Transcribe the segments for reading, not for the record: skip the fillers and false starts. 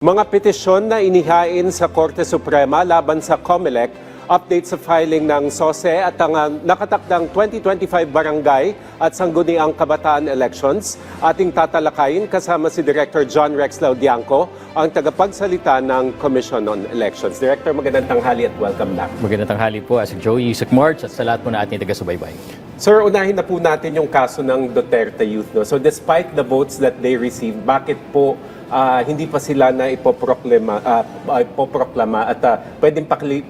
Mga petisyon na inihain sa Korte Suprema laban sa COMELEC, update sa filing ng SOSE at ang nakatakdang 2025 barangay at sangguniang kabataan elections. Ating tatalakayin kasama si Director John Rex Laudianco, ang tagapagsalita ng Commission on Elections. Director, magandang tanghali at welcome back. Magandang tanghali po, Asik Joey, Yusek March at sa lahat po na ating taga-subaybay. Sir, unahin na po natin yung kaso ng Duterte Youth. No? So despite the votes that they received, bakit po hindi pa sila na ipoproklama at pwedeng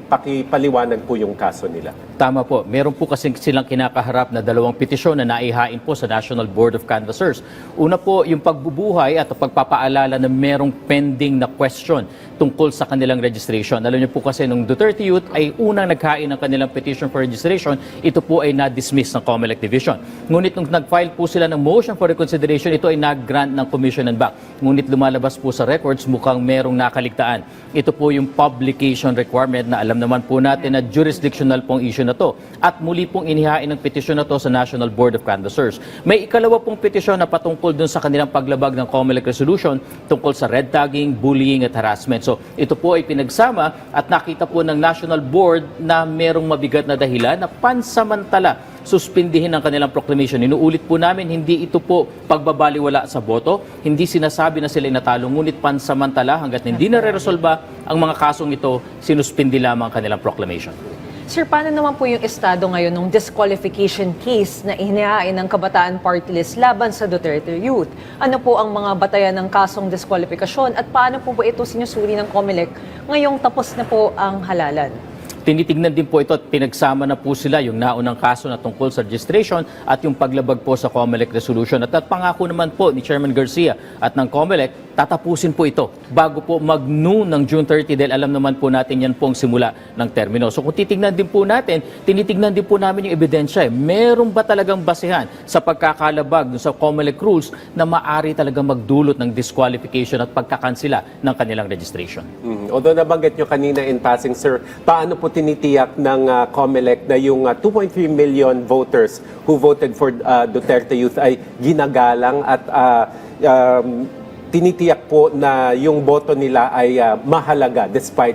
pakipaliwanag po yung kaso nila? Tama po. Meron po kasi silang kinakaharap na dalawang petisyon na naihain po sa National Board of Canvassers. Una po, yung pagbubuhay at pagpapaalala na merong pending na question tungkol sa kanilang registration. Alam niyo po kasi nung Duterte Youth ay unang naghain ng kanilang petition for registration, ito po ay na-dismiss ng COMELEC Division. Ngunit nung nag-file po sila ng motion for reconsideration, ito ay nag-grant ng Commission and back. Ngunit lumalabas po sa records, mukhang merong nakaligtaan. Ito po yung publication requirement na alam naman po natin na jurisdictional pong issue na to. At muli pong inihain ng petisyon na to sa National Board of Canvassers. May ikalawa pong petisyon na patungkol dun sa kanilang paglabag ng COMELEC resolution tungkol sa red tagging, bullying at harassment. So ito po ay pinagsama at nakita po ng National Board na merong mabigat na dahilan na pansamantala suspindihin ang kanilang proclamation. Inuulit po namin, hindi ito po pagbabaliwala sa boto, hindi sinasabi na sila natalo, ngunit pansamantala hanggat hindi na-resolba ang mga kasong ito, sinuspindi lamang ang kanilang proclamation. Sir, paano naman po yung estado ngayon ng disqualification case na inihain ng Kabataan Party List laban sa Duterte Youth? Ano po ang mga batayan ng kasong disqualifikasyon at paano po ba ito sinusuri ng COMELEC ngayong tapos na po ang halalan? Tinitignan din po ito at pinagsama na po sila yung naunang kaso na tungkol sa registration at yung paglabag po sa COMELEC resolution. At pangako naman po ni Chairman Garcia at ng COMELEC, tatapusin po ito bago po mag-noon ng June 30 dahil alam naman po natin yan pong simula ng termino. So kung titignan din po natin, tinitignan din po namin yung ebidensya. Meron ba talagang basehan sa pagkakalabag sa COMELEC rules na maari talagang magdulot ng disqualification at pagkakansila ng kanilang registration? Although nabanggit nyo kanina in passing, sir, paano po tinitiyak ng COMELEC na yung 2.3 million voters who voted for Duterte Youth ay ginagalang at tinitiyak po na yung boto nila ay mahalaga despite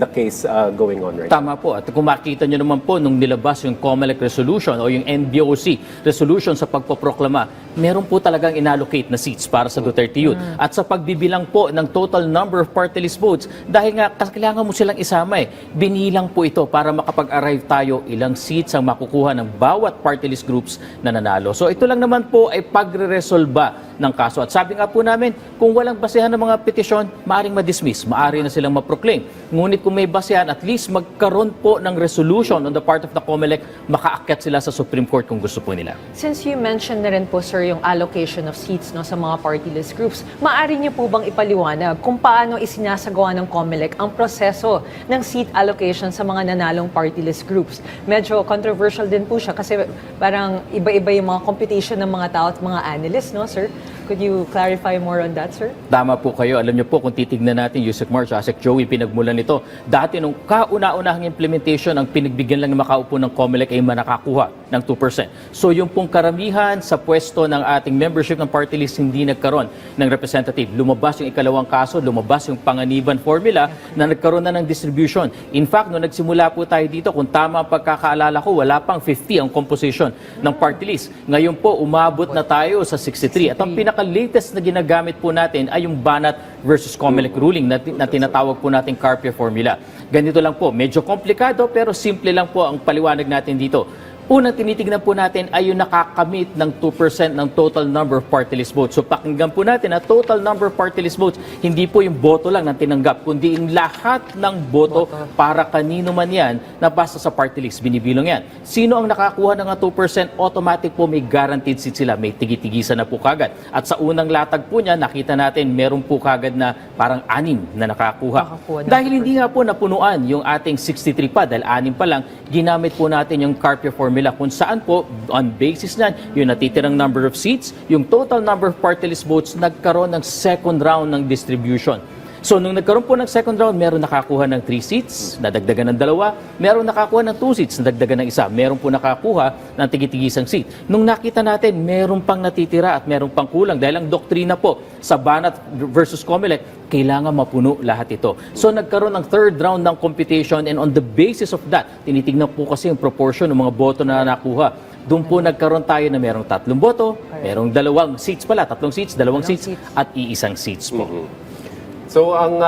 the case going on right now? Tama po. At kung makita nyo naman po nung nilabas yung COMELEC resolution o yung NBOC resolution sa pagpoproklama, meron po talagang inallocate na seats para sa Duterte Youth. At sa pagbibilang po ng total number of party list votes, dahil nga kailangan mo silang isama binilang po ito para makapag-arrive tayo ilang seats ang makukuha ng bawat party list groups na nanalo. So ito lang naman po ay pagre-resolba ng kaso. At sabi nga po namin, kung walang basehan ng mga petisyon, maaring ma-dismiss, maaari na silang ma-proclaim. Ngunit kung may basehan, at least magkaroon po ng resolution on the part of the COMELEC, makaakyat sila sa Supreme Court kung gusto po nila. Since you mentioned na rin po, sir, yung allocation of seats sa mga party list groups, maaari niyo po bang ipaliwanag kung paano isinasagawa ng COMELEC ang proseso ng seat allocation sa mga nanalong party list groups? Medyo controversial din po siya kasi parang iba-iba yung mga computation ng mga tao at mga analysts, no, sir? Could you clarify more on that, sir? Tama po kayo. Alam niyo po, kung titignan natin, Yusek March, Asik Joey, pinagmulan nito. Dati nung kauna-unahang implementation, ang pinagbigyan lang na makaupo ng COMELEC ay manakakuha ng 2%. So yung pong karamihan sa pwesto ng ating membership ng party list hindi nagkaroon ng representative. Lumabas yung ikalawang kaso, lumabas yung panganiban formula na nagkaroon na ng distribution. In fact, nung nagsimula po tayo dito, kung tama ang pagkakaalala ko, wala pang 50 ang composition ng party list. Ngayon po, umabot na tayo sa 63. At ang pinaka-latest na ginagamit po natin ay yung Banat versus COMELEC ruling na tinatawag po nating Carpio formula. Ganito lang po, medyo komplikado pero simple lang po ang paliwanag natin dito. Unang tinitignan po natin ay yung nakakamit ng 2% ng total number of party list votes. So pakinggan po natin na total number of party list votes, hindi po yung boto lang na tinanggap, kundi yung lahat ng boto para kanino man yan na basta sa party list, binibilong yan. Sino ang nakakuha ng 2%, automatic po may guaranteed seat sila, may tigitigisan na po kagad. At sa unang latag po niya, nakita natin meron po kagad na parang 6 na nakakuha. Dahil hindi nga po napunuan yung ating 63 pa, dahil 6 pa lang, ginamit po natin yung Carpio formula kung saan po, on basis nan, yung natitirang number of seats, yung total number of party list votes, nagkaroon ng second round ng distribution. So nung nagkaroon po ng second round, meron nakakuha ng 3 seats, nadagdagan ng 2, meron nakakuha ng 2 seats, nadagdagan ng 1, meron po nakakuha ng tigitigisang seat. Nung nakita natin, meron pang natitira at meron pang kulang dahil ang doktrina po sa Banat versus Comelec, kailangan mapuno lahat ito. So nagkaroon ng third round ng computation and on the basis of that, tinitignan po kasi yung proportion ng mga boto na nakuha. Doon po nagkaroon tayo na merong 3 boto, merong 2 seats pala, 3 seats, 2 seats, at iisang seats po. So ang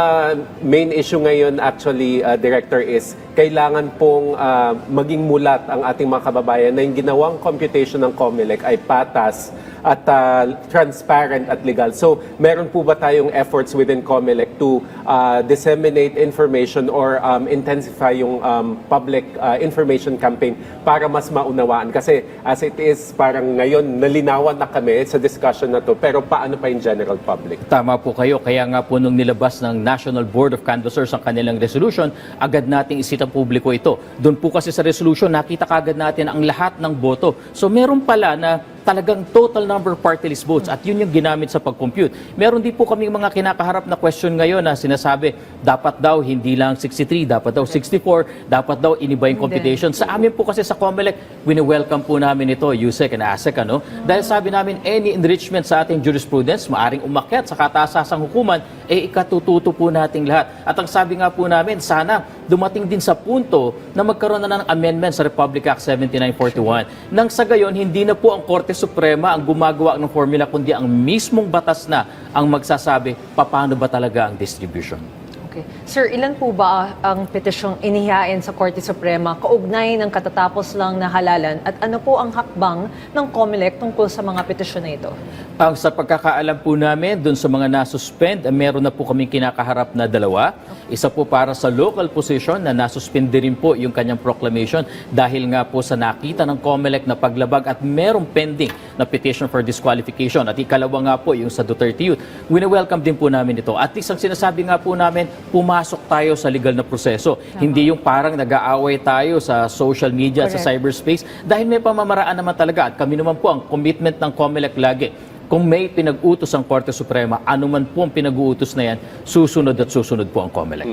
main issue ngayon actually, Director, is kailangan pong maging mulat ang ating mga kababayan na yung ginawang computation ng COMELEC ay patas at transparent at legal. So meron po ba tayong efforts within COMELEC to disseminate information or intensify yung public information campaign para mas maunawaan? Kasi as it is, parang ngayon nalinawan na kami sa discussion na to, pero paano pa yung general public? Tama po kayo. Kaya nga po nung nilabas ng National Board of Canvassers ang kanilang resolution, agad nating isitang publiko ito. Doon po kasi sa resolution, nakita kagad natin ang lahat ng boto. So meron pala na talagang total number of party list votes at yun yung ginamit sa pag-compute. Meron din po kaming mga kinakaharap na question ngayon na sinasabi, dapat daw hindi lang 63, dapat daw 64, dapat daw iniba yung computation. Sa amin po kasi sa COMELEC, wini-welcome po namin ito, USEC and ASEC, ano? Dahil sabi namin, any enrichment sa ating jurisprudence, maaring umakyat sa katasasang hukuman, ikatututo po nating lahat. At ang sabi nga po namin, sana dumating din sa punto na magkaroon na ng amendment sa Republic Act 7941. Nang sa gayon, hindi na po ang Korte Suprema ang gumagawa ng formula, kundi ang mismong batas na ang magsasabi paano ba talaga ang distribution. Okay. Sir, ilan po ba ang petisyong inihain sa Korte Suprema kaugnay ng katatapos lang na halalan at ano po ang hakbang ng COMELEC tungkol sa mga petisyon na ito? Ang sa pagkakaalam po namin, dun sa mga nasuspend, meron na po kaming kinakaharap na 2. Isa po para sa local position na nasuspend din po yung kanyang proclamation dahil nga po sa nakita ng COMELEC na paglabag at merong pending na petition for disqualification. At ikalawa nga po yung sa Duterte Youth. Wini-welcome din po namin ito. At isang sinasabi nga po namin, pumasok tayo sa legal na proseso. Hindi yung parang nag-aaway tayo sa social media, sa cyberspace, dahil may pamamaraan naman talaga. At kami naman po, ang commitment ng COMELEC lagi, kung may pinag-utos ang Korte Suprema, anuman po ang pinag-uutos na yan, susunod at susunod po ang COMELEC.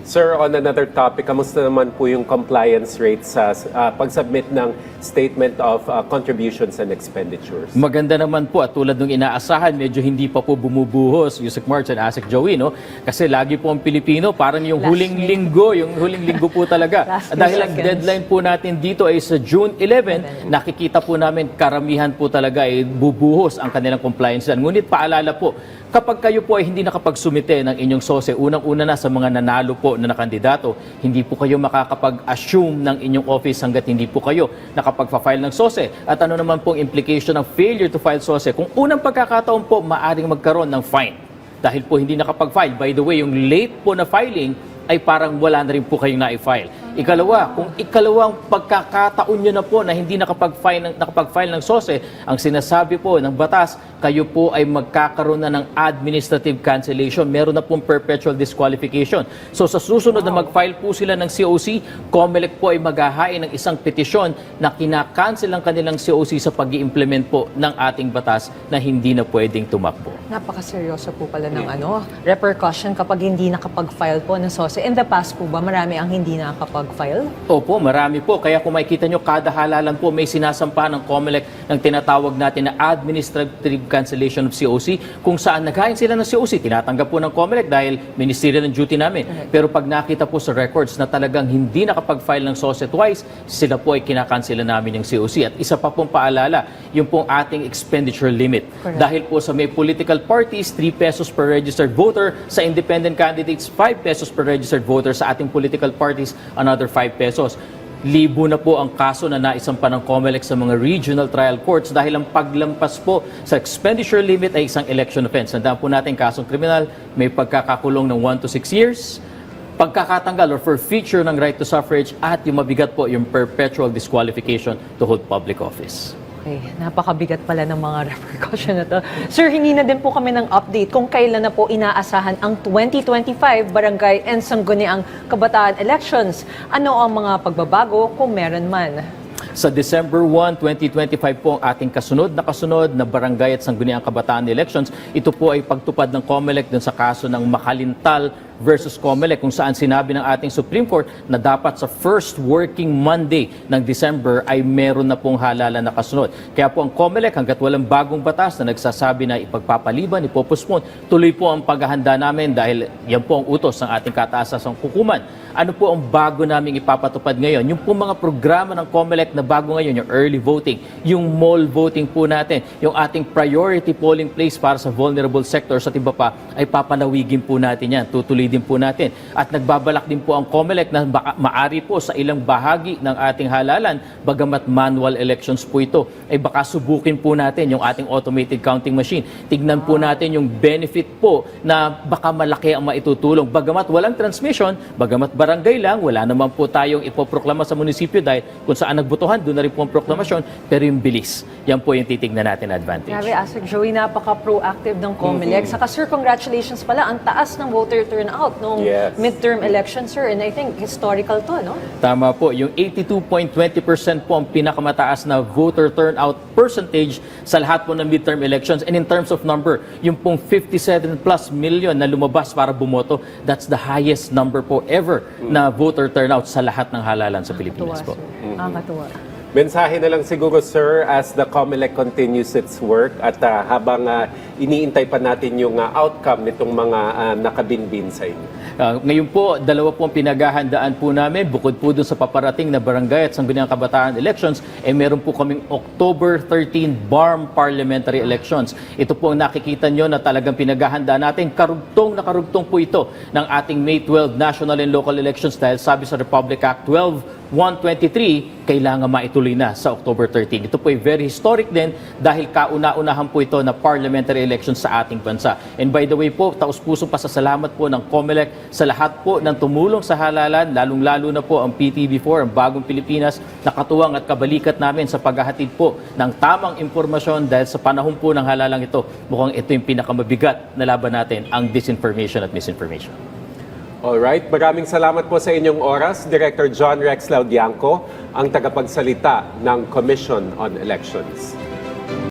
Sir, on another topic, kamusta naman po yung compliance rate sa pag-submit ng Statement of Contributions and Expenditures? Maganda naman po at tulad ng inaasahan, medyo hindi pa po bumubuhos, Yusek March and ASEC Joey, no? Kasi lagi po ang Pilipino, parang yung huling linggo po talaga. Dahil ang deadline po natin dito ay sa June 11, nakikita po namin karamihan po talaga ay bubuhos ang kanilang compliance. Ngunit paalala po, kapag kayo po ay hindi nakapagsumite ng inyong SOSE, unang-una na sa mga nanalo po na kandidato, hindi po kayo makakapag-assume ng inyong office hanggat hindi po kayo nakapag-file ng SOSE. At ano naman pong implication ng failure to file SOSE? Kung unang pagkakataon po, maaring magkaroon ng fine. Dahil po hindi nakapag-file. By the way, yung late po na filing ay parang wala na rin po kayong na-file. Ikalawa, kung ikalawang pagkakataon nyo na po na hindi nakapag-file ng SOSE, ang sinasabi po ng batas, kayo po ay magkakaroon na ng administrative cancellation. Meron na pong perpetual disqualification. So sa susunod na mag-file po sila ng COC, COMELEC po ay maghahain ng isang petisyon na kinakancel ang kanilang COC sa pag-i-implement po ng ating batas na hindi na pwedeng tumakbo. Napakaseryoso po pala ng repercussion kapag hindi nakapag-file po ng SOSE. In the past po ba, marami ang hindi nakapag-file? Opo, marami po. Kaya kung makikita nyo, kada halalan po may sinasampa ng COMELEC ng tinatawag natin na administrative cancellation of COC, kung saan naghain sila ng COC, tinatanggap po ng COMELEC dahil ministerial ng duty namin. Pero pag nakita po sa records na talagang hindi nakapag-file ng SOSE twice, sila po ay kinakansela namin yung COC. At isa pa pong paalala, yung pong ating expenditure limit. Dahil po sa may political parties, 3 pesos per registered voter, sa independent candidates, 5 pesos per registered voter, sa ating political parties, another 5 pesos. Libo na po ang kaso na naisampa ng COMELEC sa mga regional trial courts dahil ang paglampas po sa expenditure limit ay isang election offense. Nandaan po natin kasong kriminal, may pagkakakulong ng 1 to 6 years, pagkakatanggal or forfeiture ng right to suffrage, at yung mabigat po yung perpetual disqualification to hold public office. Okay, napakabigat pala ng mga repercussion na to. Sir, hingi na din po kami ng update kung kailan na po inaasahan ang 2025 Barangay and Sangguniang Kabataan Elections. Ano ang mga pagbabago kung meron man? Sa December 1, 2025 po ang ating kasunod na barangay at sangguniang kabataan elections. Ito po ay pagtupad ng COMELEC dun sa kaso ng Makalintal versus COMELEC kung saan sinabi ng ating Supreme Court na dapat sa first working Monday ng December ay meron na pong halalan na kasunod. Kaya po ang COMELEC hanggat walang bagong batas na nagsasabi na ipagpapaliban, ipopospon, tuloy po ang paghahanda namin dahil yan po ang utos ng ating kataas-asang hukuman. Ano po ang bago naming ipapatupad ngayon? Yung po mga programa ng COMELEC na bago ngayon, yung early voting, yung mall voting po natin, yung ating priority polling place para sa vulnerable sectors at iba pa, ay papanawigin po natin yan. Tutuloy din po natin. At nagbabalak din po ang COMELEC na maari po sa ilang bahagi ng ating halalan, bagamat manual elections po ito, ay baka subukin po natin yung ating automated counting machine. Tignan po natin yung benefit po na baka malaki ang maitutulong. Bagamat walang transmission, bagamat barangay lang, wala naman po tayong ipoproklama sa munisipyo dahil kung saan nagbotohan, doon na rin po ang proklamasyon, pero yung bilis, yan po yung titignan natin na advantage. Grabe, Asek Joey, napaka-proactive ng COMELEC. Saka sir, congratulations pala. Ang taas ng voter turnout nung Yes. midterm election, sir. And I think historical to, no? Tama po, yung 82.20% po ang pinakamataas na voter turnout percentage sa lahat po ng midterm elections. And in terms of number, yung pong 57 plus million na lumabas para bumoto, that's the highest number po ever na voter turnout sa lahat ng halalan sa Pilipinas po. Sir. Nakakatuwa. Mensahe na lang siguro, sir, as the COMELEC continues its work at habang iniintay pa natin yung outcome nitong mga nakabinbin sa inyo. Ngayon po, dalawa po ang pinaghahandaan po namin. Bukod po dun sa paparating na barangay at sangguniang kabataan elections, meron po kaming October 13 BARM parliamentary elections. Ito po ang nakikita nyo na talagang pinaghahandaan natin. Karugtong na karugtong po ito ng ating May 12 national and local elections dahil sabi sa Republic Act 12-123, kailangan maituloy na sa October 13. Ito po ay very historic din dahil kauna-unahan po ito na parliamentary elections sa ating bansa. And by the way po, taus-pusong pasasalamat po ng COMELEC sa lahat po ng tumulong sa halalan, lalong-lalo na po ang PTV4, ang Bagong Pilipinas, nakatuwang at kabalikat namin sa paghahatid po ng tamang impormasyon dahil sa panahon po ng halalang ito, mukhang ito yung pinakamabigat na laban natin, ang disinformation at misinformation. Alright, maraming salamat po sa inyong oras. Director John Rex Laudianco, ang tagapagsalita ng Commission on Elections.